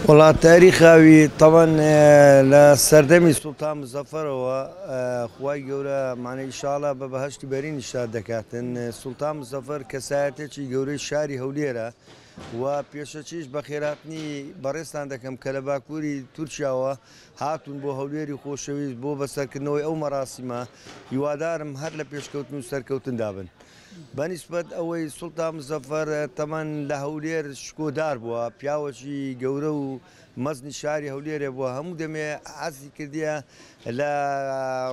والله تاريخي طبعا لسردمي سلطان مظفر هو خوای گەورە معنی ئینشاءالله بە بەهەشتی بەرین شاد دەکاتن سلطان مظفر کەسایەتێکی گەورەی شاری هەولێرە و پێشەچیش بە خێراتنی بەڕێستان دەکەم کە لە باکووری تورکیاوە هاتوون بۆ هەولێری خۆشەویست بۆ بەسەرکردنەوەی ئەو مەراسیمە هیوادارم هەر لە پێشکەوتن و سەرکەوتن دابن. بەنسبەت ئەوەی سوڵتان مزەفەر تەمەن لە هەولێر شکۆدار بووە پیاوەکی گەورە و مەزنی شاری هەولێرێ بووە هەموو دەمێ حەزی کردیە لە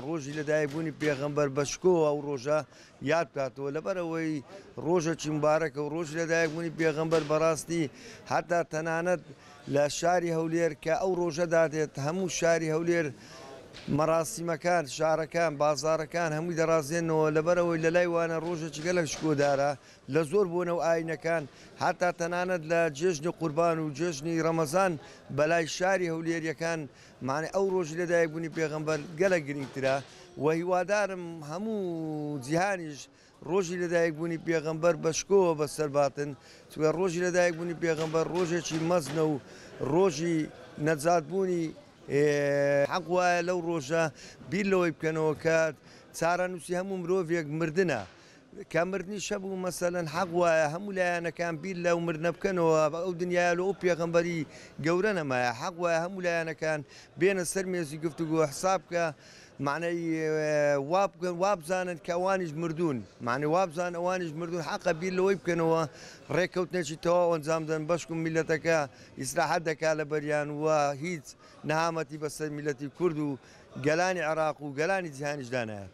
ڕۆژی لەدایکبوونی پێغەمبەر بە شکۆوە ئەو ڕۆژە یاد بکاتەوە لەبەرەوەی ڕۆژێکی مبارەکە و ڕۆژی لەدایکبوونی پێغەمبەر بەڕاستی هەتا تەنانەت لە شاری هەولێر کە ئەو ڕۆژەدا دێت هەموو شاری هەولێر مەراسیمەکان شارەکان بازارەکان هەمووی دەڕازێنەوە لەبەرەوەی لە لای وانە ڕۆژێکی گەلک شکۆدارە لە زۆر بوونەوە ئاینەکان هەتا تەنانەت لە جێژنی قوربان و جێژنی ڕەمەزان بەلای شاری هەولێریەکان معنی ئەو ڕۆژی لەدایکبوونی پێغەمبەر گەلک گرنگترە و هیوادارم هەموو جیهانیش ڕۆژی لەدایکبوونی پێغەمبەر بە شکۆوە بەسەرباتن چونکە ڕۆژی لەدایکبوونی پێغەمبەر ڕۆژێکی مەزنە و ڕۆژی نەجاتبوونی حەق وایە لەو ڕۆژە بیر لەوەی بکەنەوە کە چارەنووسی هەموو مرۆڤێک مردنە کە مردنی شەبوو مەسەلەن حەق وایە هەموو لایەنەکان بیر لەو مردنە بکەنەوە ئەو دنیای لە ئەو پێغەمبەری گەورە نەمایە حەق وایە هەموو لایەنەکان بێنە سەر مێزی گفتوگۆ حساب بکە معنی وابزانن کە ئەوانیش مردوون معنی وابزان ئەوانیش مردوون حەقە بیر لەوەی بکەنەوە ڕێککەوتنێکی تەواو ئەنجام دەن بەشکم میلەتەکە ئیسراحەت دەکات لە بەریان وە هیچ نەهامەتی بەسەر میلەتی کورد و گەلانی عێراق و گەلانی جیهانیش دانایە.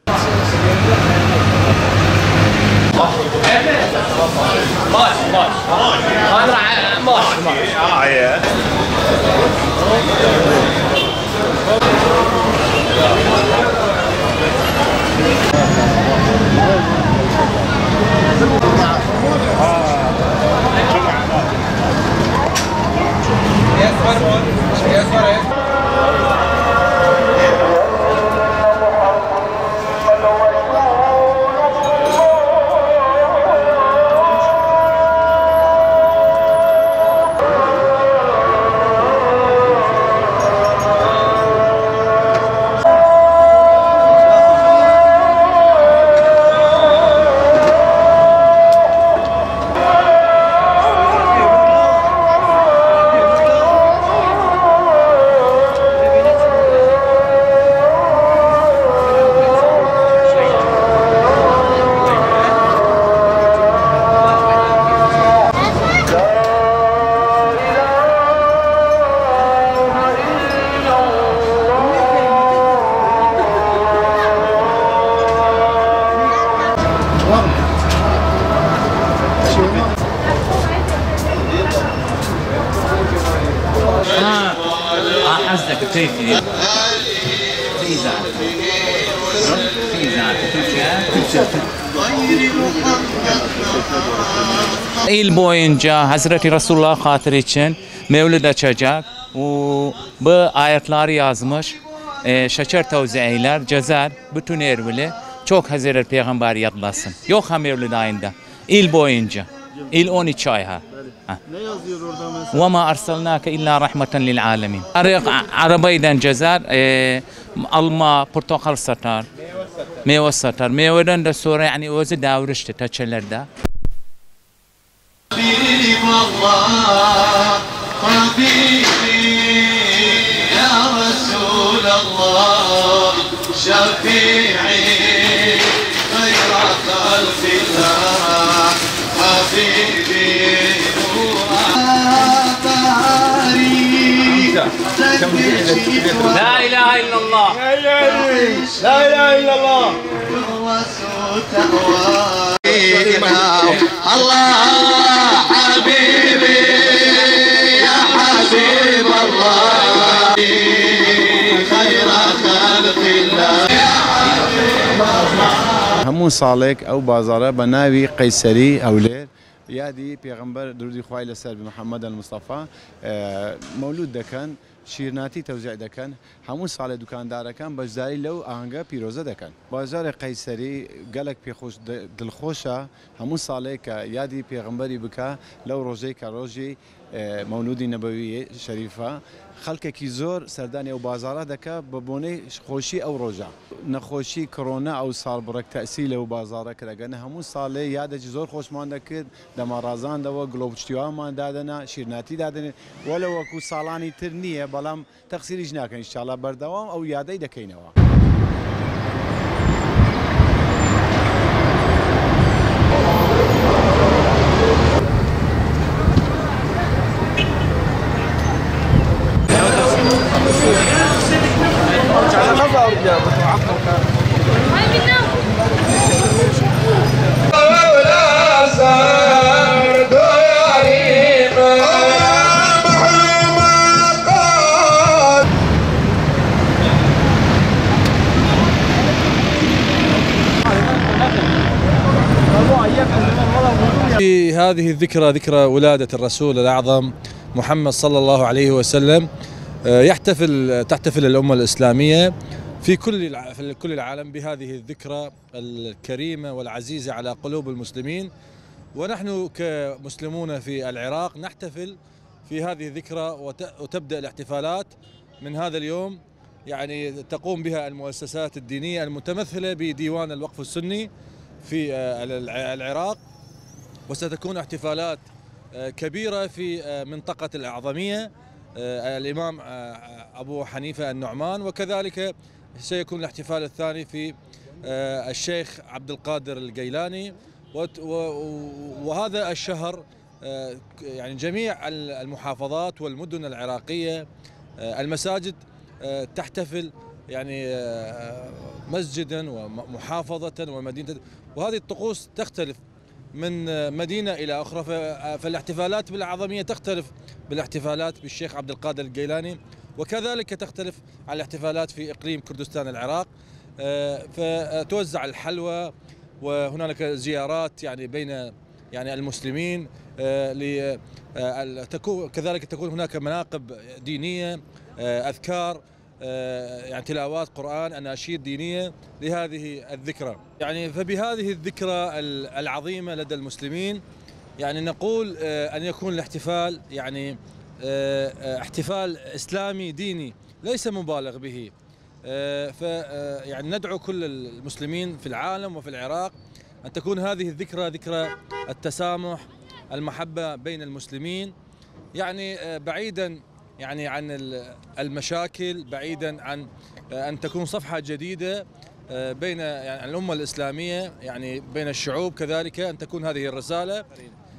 İl boyunca Hazreti Resulullah hatırı için mevlid açacak bu ayetleri yazmış. Şeker tavsiyeler, cezer, bütün ervili çok Hazreti Peygamber yadlasın. Yok ha mevlid ayında. İl boyunca. İl 12 ay ha. Ne yazıyor orada mesela? وَمَا أَرْسَلْنَاكَ إِلَّا رَحْمَةً لِلْعَالَمِينَ. Arabaydan cezer, alma, portakal satar, meyve satar. Meyveden de sonra yani özü davrıştı taçelerde. لا إله إلا الله لا إله إلا الله الله حبيبي يا حبيب الله خير خلق الله همون ساڵێک ئەو بازارە بە ناوی قەیسەری هەولێر یادی پێغەمبەر درودی خوای لەسەر محەممەد المستەفا مەولود دەکەن شیرناتی تەوزیع دەکەن هەموو ساڵێ دوکاندارەکان بەشداری لەو ئاهەنگە پیرۆزە دەکەن بازارێ قەیسەری گەلێک پێخۆش دڵخۆشە هەموو ساڵێک کە یادی پێغەمبەری بکە لەو ڕۆژەی کە ڕۆژی مەولودی نەبەوی شەریفە خەڵکێکی زۆر سەردانی ئەو بازارە دەکە بە بۆنەی خۆشی ئەو ڕۆژە نەخۆشی کۆرۆنا ئەو ساڵ بڕێک تەسی لەو بازارە کرەگەنە هەموو ساڵێ یادێکی زۆر خۆشمان دەکرد دەماڕازاندەوە گلۆبشتیوامان دادەنا شیرناتی دادنێت وەلە وەکو ساڵانی تر نییە بەڵام تەقسیریش ناکەن ئینشاڵڵا بەردەوام ئەو یادەی دەکەینەوە. هذه الذكرى ذكرى ولادة الرسول الأعظم محمد صلى الله عليه وسلم. تحتفل الأمة الإسلامية في كل العالم بهذه الذكرى الكريمة والعزيزة على قلوب المسلمين، ونحن كمسلمون في العراق نحتفل في هذه الذكرى وتبدأ الاحتفالات من هذا اليوم، يعني تقوم بها المؤسسات الدينية المتمثلة بديوان الوقف السني في العراق، وستكون احتفالات كبيرة في منطقة الأعظمية الإمام أبو حنيفة النعمان، وكذلك سيكون الاحتفال الثاني في الشيخ عبد القادر الجيلاني. وهذا الشهر يعني جميع المحافظات والمدن العراقية المساجد تحتفل يعني مسجدا ومحافظة ومدينة، وهذه الطقوس تختلف من مدينة إلى أخرى، فالاحتفالات بالأعظمية تختلف بالاحتفالات بالشيخ عبد القادر الجيلاني، وكذلك تختلف عن الاحتفالات في إقليم كردستان العراق. فتوزع الحلوى وهنالك زيارات يعني بين يعني المسلمين، كذلك تكون هناك مناقب دينية، أذكار، يعني تلاوات قرآن، أناشيد دينية لهذه الذكرى. يعني فبهذه الذكرى العظيمة لدى المسلمين يعني نقول أن يكون الاحتفال يعني احتفال إسلامي ديني ليس مبالغ به. يعني ندعو كل المسلمين في العالم وفي العراق أن تكون هذه الذكرى ذكرى التسامح، المحبة بين المسلمين، يعني بعيدا يعني عن المشاكل، بعيدا عن أن تكون صفحة جديدة بين يعني الأمة الإسلامية، يعني بين الشعوب، كذلك أن تكون هذه الرسالة.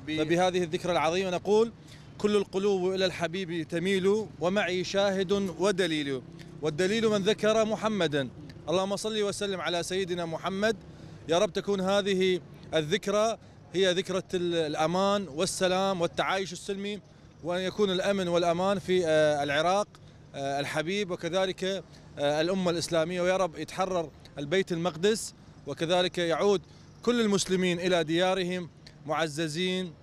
فبهذه الذكرى العظيمة نقول: كل القلوب إلى الحبيب تميل، ومعي شاهد ودليل، والدليل من ذكر محمدا. اللهم صل وسلم على سيدنا محمد. يا رب تكون هذه الذكرى هي ذكرى الأمان والسلام والتعايش السلمي، وأن يكون الأمن والأمان في العراق الحبيب، وكذلك الأمة الإسلامية، ويا رب يتحرر البيت المقدس، وكذلك يعود كل المسلمين إلى ديارهم معززين.